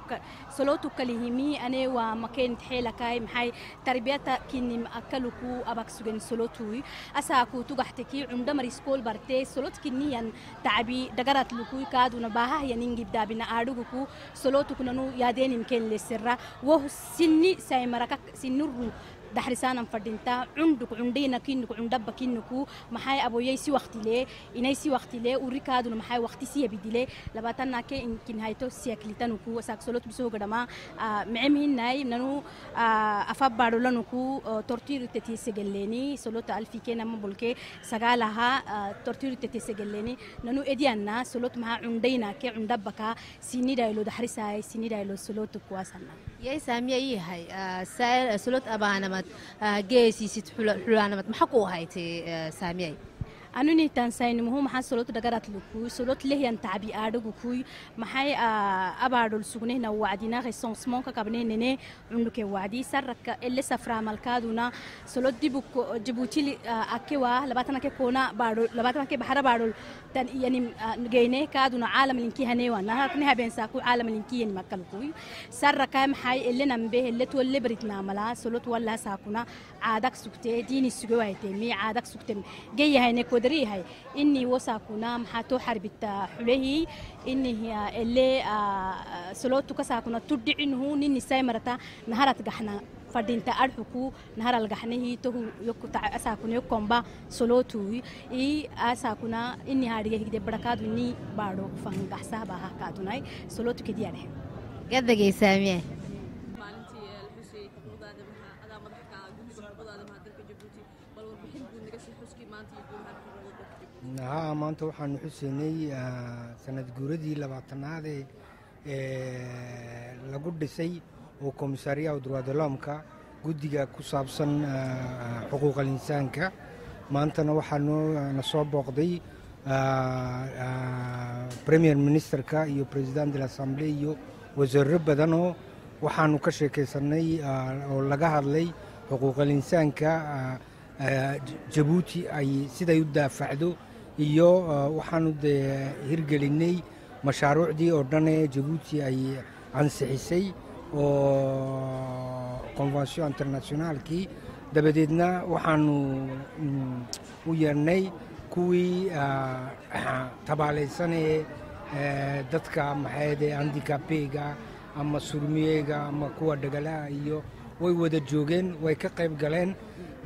soloto kalihimi ane wa maken xelakay maxay tarbiyata kinim akaluku abak sugen solotui asaku tugaxtiki undamar school barte solot kiniyan tabi dagarat luku kaduna baha yaningi dabina aduguku soloto kunanu yadenim ken lesirra wo sinni saymaraka sinuru دحرسان فردينتا عندك عندنا كينك عندب كينكو محاي أبو يسي وقت ليه إنايسي وقت ليه وريكادو محاي وقت سي بديله لباتنا كي إنكن هايتو سياكليتانوكو وساكسولوت بسوق دما معمين ناي نانو أفبارو لانوكو تورتير تتيسجلني سولوت ألفي كنا مبولكي سجالها تورتير تتيسجلني نانو إديانا سولوت مها عندنا كي عندبكا سيني دايلو دحرساي سيني دايلو سولوت كواسنا يا سامية إيه هاي سال سلوت أبانا مت جيسي ست حلانا مت محقو هاي تي سامية أنا نيتان ساين مهم محل سلوت دقرات لكوي سلوت له ينتعبي أردو كوي محي أبادول سجنه نوعدينا ريسونسمون كقبلنا نني عندك وعدي سرك اللي سفرة ملكادونا سلوت ديبوك جيبوتي أكوا لباتنا كونا بادول لباتنا كبحر بادول تن يعني جينه كادونا عالم لينكي هنيوان نهار كنها بين ساكو عالم لينكي يعني مكالكوي سرك محي اللي نمبه اللي تولي بريتنا ملا سلوت ولا ساكونا عادك سكتة ديني سجواتي مي عادك سكتة جاي هاي نكود هاي إني وساكونا محاتو حربت حليه إني اللي سلوتو كساكونا تدعي إنه نني سايمرتا نهارت جحنا فردينتا أرحكو نهار الجحنه تو يكو أساكونا يكومبا سلوتو أساكونا إني هاريه كده بركات إني بارو فانجحسها بها كاتوناي سلوتو كديانه قد جي سامية ها maanta waxaan xuseynay sanad guuradii 20aad ee lagu dhisay oo komisariyaha droit de l'homme-ka guddiga ku saabsan xuquuqda insaanka maantana waxaan na soo booqday premier ministerka iyo president de l'assemblée iyo wasiirro badan oo waxaanu ka sheekaysanay oo laga hadlay xuquuqda insaanka Djibouti ay siday u daafacdo iyo waxaanu hirgelinay mashruucdii oo dhan ee Djibouti ay ansixisay oo convention internationalkii dabadeedna waxaanu u yeernay kuwii tabaalaysanee dadka maxayde handicapega ama surmiyega ama kuwa dhagalaha iyo way wada joogeen way ka qayb galeen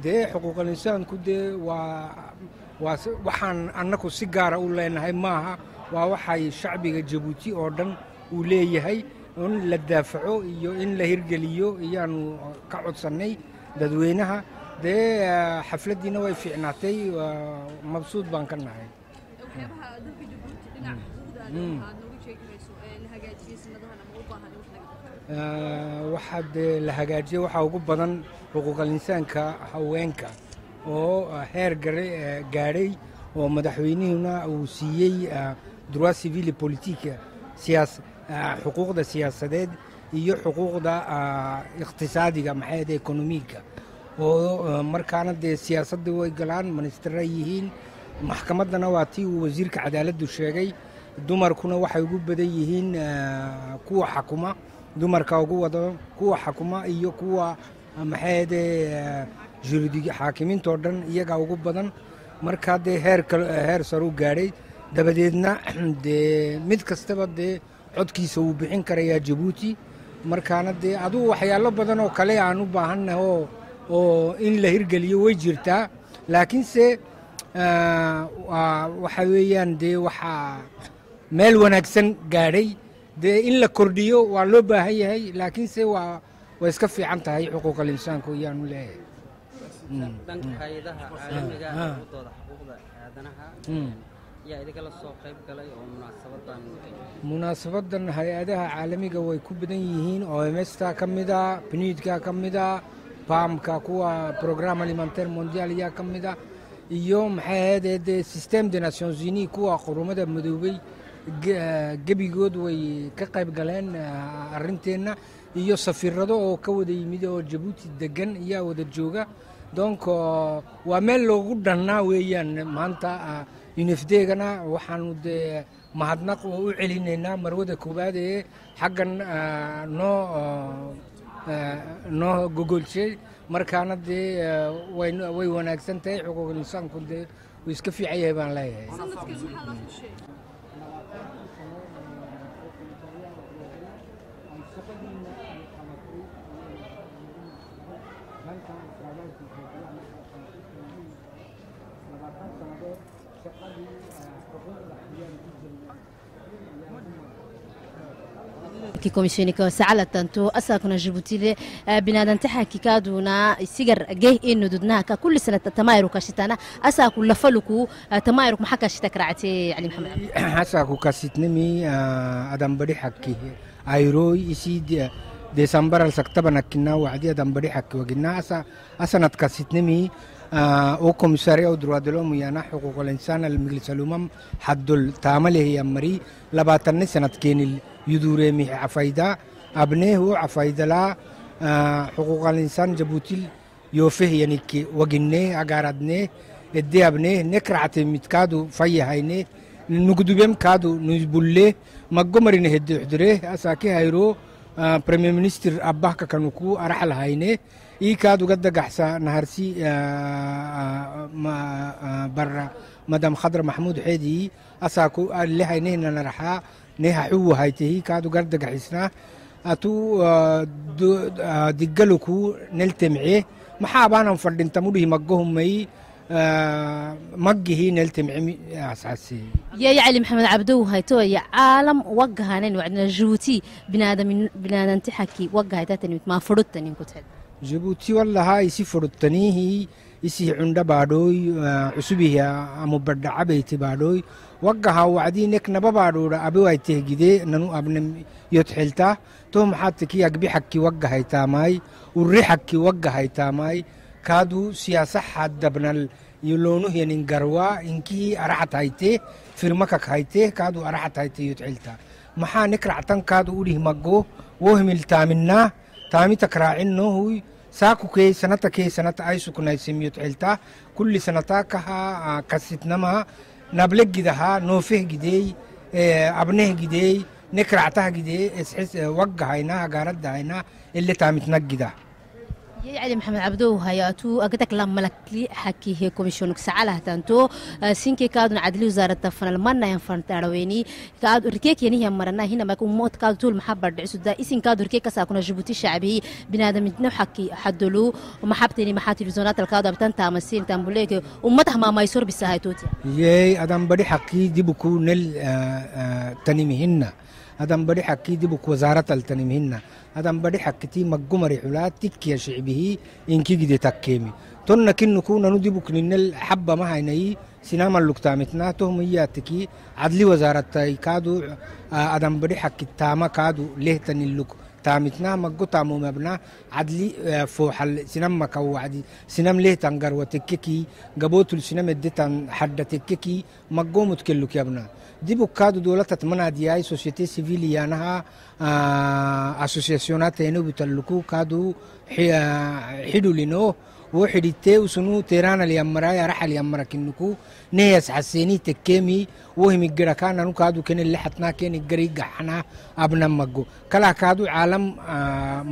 dee xuquuqul insaanku dee waa waxaan annagu si gaara u leenahay maaha waa waxay shacbiga Djibouti oo dhan uu leeyahay in la daafaco iyo in la hirgeliyo iyaanu ka codsannay dadweynaha dee xafladiina way fiicnaatay mabsuud baan ka nahay waxaad la hagaajiyay waxaa ugu badan xuquuqul insaanka haweenka oo heer gaadhay oo madaxweynihuna uu siiyey droit civil et politique xuquuqda siyaasadeed iyo xuquuqda iqtisaadiga maxayde ekonomiga oo markaana dee siyaasadda way galaan ministera yihiin maxkamaddana waa tii uu wasiirka cadaaladdu sheegay dumarkuna waxay ugu badan yihiin kuwa xakuma dumarka ugu wada kuwa xakuma iyo kuwa maxayde juridiga xaakimiinta oo dhan iyaga ugu badan marka dee heer sare u gaadhay dabadeedna dee mid kastaba dee codkiisa uu bixin karayaa Djibouti markaana dee aduu waxyaalo badan oo kale aan u baahannahay oo in la hirgeliyo way jirtaa laakiinse waxa weeyaan dee waxaa meel wanaagsan gaadhay dee in la kordhiyo waa loo baahan yahay laakiinse waa iska fiican tahay xuquuqul insaanku iyaanu leeyahay dhanka hay'adaha caalamiga ah oo dooda xuquuqda aadanaha yaa idiga la soo qayb galay oo munaasabadan hay'adaha caalamiga way ku badan yihiin OMS-ta ka mida PNUD-ka ka mida PAM-ka kuwa Programme Alimentaire Mondial yaa ka mida iyo maxay ahayd Système des Nations Unies kuwa quruumada madoobay gebigood way ka qayb galeen arrinteena iyo safiirado oo ka wada yimid oo Djibouti degan ayaa wada jooga donc waa meel loogu dhannaa weeyaan maanta UNFD-gana waxaanu dee mahadnaq oo u celinaynaa marwada koowaad ee xaggan noo gogolshay markaana dee way wanaagsan tahay xuquuqul insaanku dee wuu iska fiican yahay baan leeyahay كي كوميسيوني كسعلة تنتو أساكنا جيبوتي بنادم تحكي كادونا سيجر جه إنه دودنا كل سنة تمايرو كشتانا أساكو لفلكو تمايرو محكا شتكرعتي علي محمد أساكو كشتنمي أدم بدي حكي أيروي يسي ديسمبر السكتبنا كنا وعدي أدم بدي حكي وقلنا أسا كشتنمي أو كوميساري أو درادلوم يانا حقوق الإنسان المجلس الأمم حد تعمله هي مري لباتن سنة كين يدوري مي عفايدة أبنيه عفايدة لا حقوق الإنسان جبوتي يوفيه يعني كي وجنة أجاردنه إدي أبنيه نكرعت متكادو في هينه نقدو بيم كادو نجبله مجمرين هدي حضره أساكي هيرو بريمير مينستر أباه كانوكو أرحل هينه كادو قد جحسا نهارسي برا مدام خضر محمود حيدي أساكو اللي هينه نرحا نها حو هايته كادو قد جحسنا أتو دجلوكو نلتمعه محابانا فردين تموده مجهم مي مجهي نلتمع أساسي يا علي محمد عبدو هايتو يا عالم وجهنا وعندنا جوتي بنادم تحكي وجه تاتني ما فرضتني كنت جيبوتي والله هاي سفر التنيه يسي عند بادوي عسبيه مبدع بيتي بادوي وجهها وعدينك نبابادو أبوي تهجدي ننو أبن يتحلتا توم حتى يقبي حكي وجهها تاماي والريحكي وجهها تاماي كادو سياسة حد بن يلونه ينقروا إنكي أرحت هايته فرمك هايته كادو أرحت هايته يتحلتا محا نكرع كادو أوليه مجو وهم التامنا تامي تكراعنه هو ساكو كي سنة عايشو كنا يسميوت علتا كل سنة كها كستنما نبلغ جدها نوفه جدي أبنه جدي نكرعتها جدي اسحس وجه هينا جارد هينا اللي تامتنا جدا يا علي محمد عبدو هياتو أقدك لما لك حكي هي كوميشنك سعالة تانتو سينكي كادو عدلي وزارة تفن المنا ينفن تارويني كادو ركيك يعني هم مرنا هنا ما يكون موت كادو طول محبر دعسو دا إسين كادو ركيك ساكونا جيبوتي شعبي بنادم يتنو حكي حدلو ومحبتني محاتي الزونات الكادو بتن تامسين تامبوليك ومتها ما يسور بالسهايتوتي ياي أدم بدي حكي دي بكو نل تنميهن أدم بدي حكي دي بكو وزارة التنميهن أدم بدي حكتي مجمري حلات تكيا شعبه إنكي جدي تكيمي تون كن كونا ندبك ننل حبة ما هيني سينما اللقطامتنا توهم ياتكي عدلي وزارة كادو أدم بدي حكي تاما كادو ليه تنلق تامتنا مجو تامو مبنا عدلي فوح السينما كوعدي سينما ليه تنجر وتككي جابوتو السينما اديتن حد تككي مجو متكلك يا ابنا دي بكادو دولة تتمنى دياي سوسيتي سيفيلي يانها أسوسياسيونات هنو بتلقو كادو حدو لنو وحديتي وسنو تيرانا ليامرايا رحل ليامرا كنكو نيس حسيني تكيمي وهم الجراكانا نو كادو كن اللي حتنا كن الجريجا حنا أبنا مجو كلا كادو عالم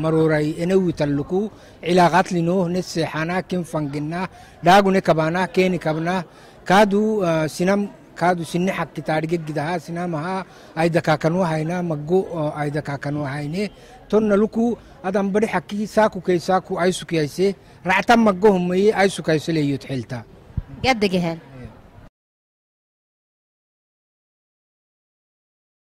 مروري إنو تلقو علاقات لنو نس حنا كن فنجنا داغو نكبانا كن كبنا كادو سينام كادو سنة حق تاريخ جدها سينما أيدا كانوا هينا مجو أيدا كانوا هينه تون لكو أدم بدي حكي ساكو كي ساكو أيسو كي أيسه رعتم مجوهم مي أيسو كي أيسه ليوت حلتا قد جهل